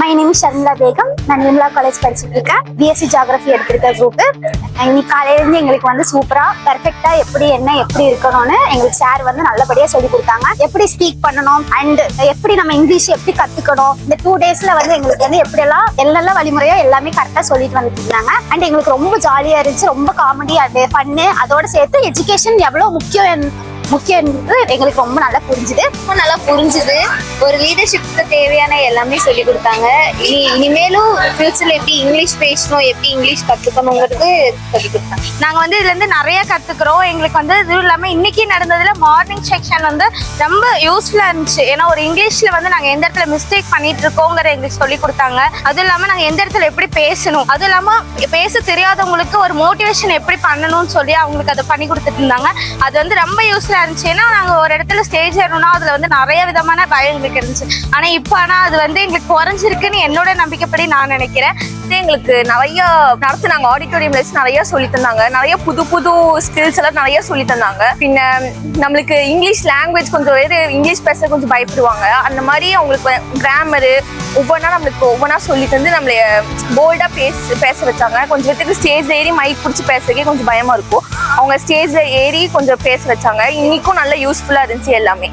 My name Sharmila Begum. நான் Nirmala college படிச்சுட்டு இருக்கேன். பிஎஸ்சி ஜியாகிரபி எடுத்திருக்க குரூப். இன்னைக்கு காலையிலேருந்து எங்களுக்கு வந்து சூப்பரா பெர்ஃபெக்டா எப்படி இருக்கணும்னு எங்களுக்கு சார் வந்து நல்லபடியா சொல்லி கொடுத்தாங்க. எப்படி ஸ்பீக் பண்ணணும் அண்ட் எப்படி நம்ம இங்கிலீஷ் எப்படி கத்துக்கணும், இந்த 2 daysல வந்து எங்களுக்கு வந்து எப்படியெல்லாம் எல்லா வழிமுறையோ எல்லாமே கரெக்டா சொல்லிட்டு வந்துட்டு இருந்தாங்க. அண்ட் எங்களுக்கு ரொம்ப ஜாலியா இருந்துச்சு, ரொம்ப காமெடி அண்ட் ஃபன்னு. அதோட சேர்த்து எஜுகேஷன் எவ்வளவு முக்கியம் எங்களுக்கு ரொம்ப நல்லா புரிஞ்சுது. ஒரு லீடர்ஷிப்க்கு தேவையான எல்லாமே சொல்லி கொடுத்தாங்க. இனிமேலும் ஃபியூச்சர்ல எப்படி இங்கிலீஷ் பேசணும், எப்படி இங்கிலீஷ் கத்துக்கணுங்கிறது சொல்லி கொடுத்தாங்க. நாங்க வந்து இதுல இருந்து நிறைய கத்துக்கிறோம். எங்களுக்கு வந்து இதுவும் இல்லாம இன்னைக்கு நடந்ததுல மார்னிங் செக்ஷன் வந்து ரொம்ப யூஸ்ஃபுல்லா இருந்துச்சு. ஏன்னா ஒரு இங்கிலீஷ்ல வந்து நாங்க எந்த இடத்துல மிஸ்டேக் பண்ணிட்டு இருக்கோங்கிற எங்களுக்கு சொல்லி கொடுத்தாங்க. அதுவும் இல்லாம நாங்க எந்த இடத்துல எப்படி பேசணும், அதுவும் இல்லாம பேச தெரியாதவங்களுக்கு ஒரு மோட்டிவேஷன் எப்படி பண்ணணும்னு சொல்லி அவங்களுக்கு அதை பண்ணி கொடுத்துட்டு இருந்தாங்க. அது வந்து ரொம்ப யூஸ்ஃபுல்லா இருந்துச்சு. ஏன்னா நாங்க ஒரு இடத்துல ஸ்டேஜ் ஏறணும்னா அதுல வந்து நிறைய விதமான பயம் எங்களுக்கு இருந்துச்சு. ஆனா அது வந்து எங்களுக்கு குறைஞ்சிருக்குன்னு என்னோட நம்பிக்கைப்படி நான் நினைக்கிறேன். எங்களுக்கு நிறைய நடத்துனாங்க. ஆடிட்டோரியம்ல வச்சு நிறைய சொல்லி தந்தாங்க. நிறைய புது ஸ்கில்ஸ் எல்லாம் நிறைய சொல்லி தந்தாங்க. பின்ன நம்மளுக்கு இங்கிலீஷ் லாங்குவேஜ் கொஞ்சம் இங்கிலீஷ் பேச கொஞ்சம் பயப்படுவாங்க. அந்த மாதிரி அவங்களுக்கு கிராமரு ஒவ்வொன்றா சொல்லி தந்து நம்மள போல்டா பேச வச்சாங்க. கொஞ்சம் பேருக்கு ஸ்டேஜ் ஏறி மைக் பிடிச்சி பேசுறதுக்கே கொஞ்சம் பயமா இருக்கும். அவங்க ஸ்டேஜ்ல ஏறி கொஞ்சம் பேச வச்சாங்க. இன்னைக்கும் நல்ல யூஸ்ஃபுல்லா இருந்துச்சு எல்லாமே.